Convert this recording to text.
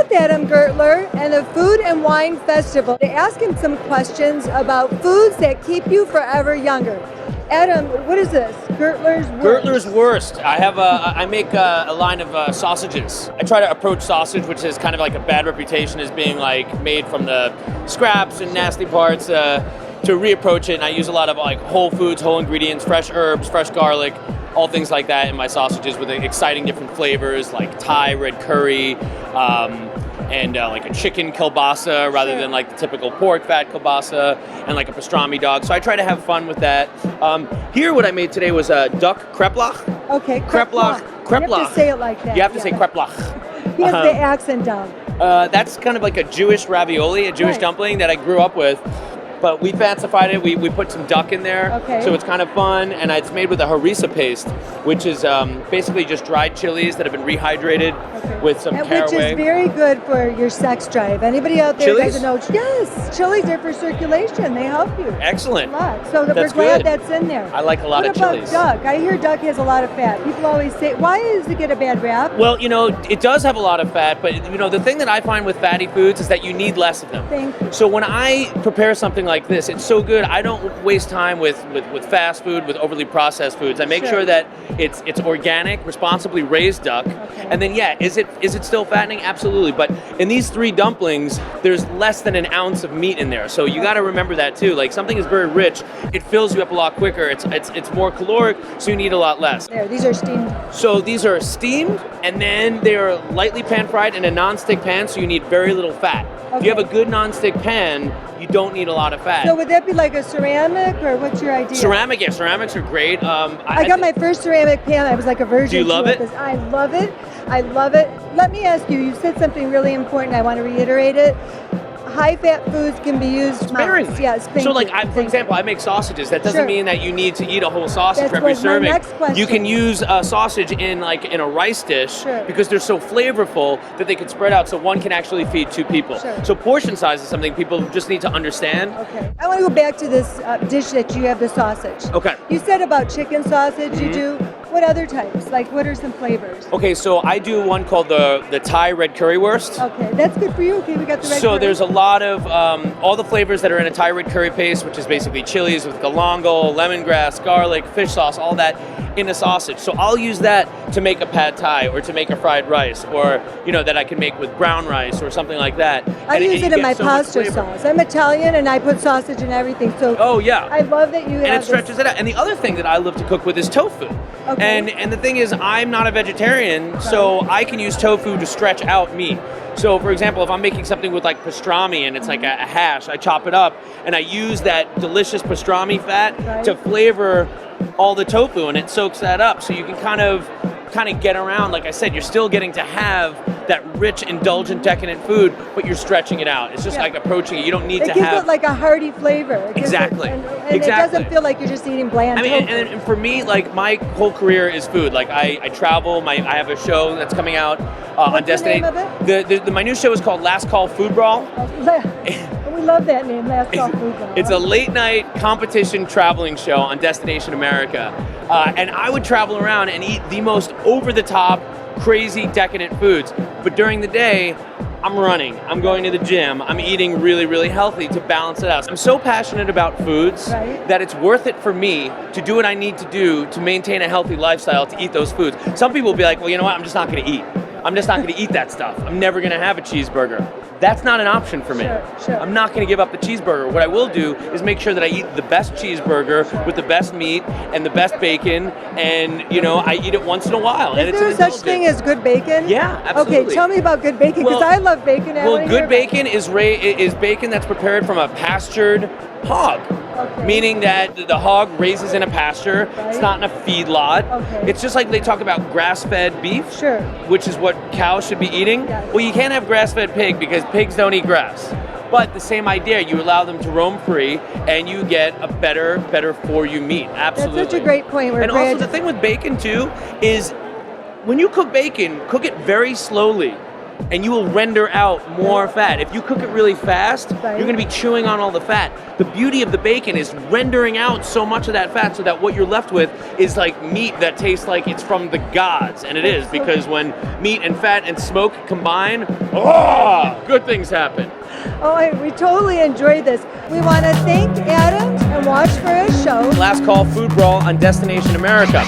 with Adam Gertler and the Food and Wine Festival to ask him some questions about foods that keep you forever younger. Adam, what is this? Gertler's Worst. Gertler's Worst. I make a line of sausages. I try to approach sausage, which is kind of like a bad reputation as being like made from the scraps and nasty parts, to reapproach it. And I use a lot of like whole foods, whole ingredients, fresh herbs, fresh garlic, all things like that in my sausages with exciting different flavors like Thai red curry, and like a chicken kielbasa rather than like the typical pork fat kielbasa, and like a pastrami dog. So I try to have fun with that. Here what I made today was a duck kreplach. Okay, kreplach. You have to say it like that. You have to say kreplach. He has the accent down. That's kind of like a Jewish ravioli, a Jewish dumpling that I grew up with. But we fancified it. We put some duck in there, so it's kind of fun. And it's made with a harissa paste, which is basically just dried chilies that have been rehydrated with some caraway. Which is very good for your sex drive. Anybody out there doesn't know? Yes, chilies are for circulation. They help you. Excellent. A lot. So we're glad that's in there. I like a lot of chilies. What about duck? I hear duck has a lot of fat. People always say, why does it get a bad rap? Well, it does have a lot of fat, but the thing that I find with fatty foods is that you need less of them. Thank you. So when I prepare something like this, it's so good. I don't waste time with fast food, with overly processed foods. I make sure that it's organic, responsibly raised duck. And then is it still fattening? Absolutely. But in these 3 dumplings, there's less than an ounce of meat in there. So you got to remember that too. Like something is very rich, it fills you up a lot quicker. It's more caloric, so you need a lot less. There, these are steamed. So these are steamed, and then they are lightly pan fried in a non-stick pan, so you need very little fat. If you have a good non-stick pan, you don't need a lot of fat. So would that be like a ceramic, or what's your idea? Ceramic, yeah, ceramics are great. I got my first ceramic pan. I was like a virgin. Do you love it? I love it. I love it. Let me ask you, you said something really important. I want to reiterate it. High-fat foods can be used sparingly. Yes, so like, for example, I make sausages. That doesn't mean that you need to eat a whole sausage for every serving. My next question. You can use a sausage in a rice dish because they're so flavorful that they can spread out, so one can actually feed 2 people. So portion size is something people just need to understand. Okay. I want to go back to this dish that you have, the sausage. Okay. You said about chicken sausage you do. What other types? Like, what are some flavors? Okay, so I do one called the Thai red currywurst. Okay, that's good for you. Okay, we got the red curry. There's a lot of all the flavors that are in a Thai red curry paste, which is basically chilies with galangal, lemongrass, garlic, fish sauce, all that in a sausage. So I'll use that to make a pad thai or to make a fried rice, or that I can make with brown rice or something like that. I use it in my pasta sauce. I'm Italian and I put sausage in everything. So I love that you have. And it stretches it out. And the other thing that I love to cook with is tofu. Okay. And the thing is, I'm not a vegetarian, so I can use tofu to stretch out meat. So, for example, if I'm making something with like pastrami and it's like a hash, I chop it up and I use that delicious pastrami fat to flavor all the tofu, and it soaks that up. So you can kind of get around. Like I said, you're still getting to have that rich, indulgent, decadent food, but you're stretching it out. It's just like approaching it. You don't need to have... It gives it like a hearty flavor. Exactly. And it doesn't feel like you're just eating bland tofu. And for me, like, my whole career is food. Like, I travel. I have a show that's coming out on Destiny. What's the name of it? My new show is called Last Call Food Brawl. We love that name, Last Call Food Brawl. It's a late-night competition traveling show on Destination America. And I would travel around and eat the most over-the-top, crazy, decadent foods. But during the day, I'm running, I'm going to the gym, I'm eating really, really healthy to balance it out. I'm so passionate about foods that it's worth it for me to do what I need to do to maintain a healthy lifestyle to eat those foods. Some people will be like, well, you know what, I'm just not going to eat. I'm just not going to eat that stuff. I'm never going to have a cheeseburger. That's not an option for me. Sure. I'm not going to give up the cheeseburger. What I will do is make sure that I eat the best cheeseburger with the best meat and the best bacon, and I eat it once in a while. Is there such thing as good bacon? Yeah, absolutely. Okay, tell me about good bacon, because I love bacon. Well, good bacon is bacon that's prepared from a pastured hog. Meaning that the hog raises in a pasture. It's not in a feedlot. It's just like they talk about grass-fed beef, which is what cows should be eating. Well, you can't have grass-fed pig because pigs don't eat grass. But the same idea, you allow them to roam free and you get a better for you meat. Absolutely. That's such a great point. Also the thing with bacon too is when you cook bacon, cook it very slowly. and you will render out more fat. If you cook it really fast, Right. you're gonna be chewing on all the fat. The beauty of the bacon is rendering out so much of that fat so that what you're left with is like meat that tastes like it's from the gods. And it is, because when meat and fat and smoke combine, good things happen. We totally enjoyed this. We want to thank Adam and watch for his show. Last Call Food Brawl on Destination America.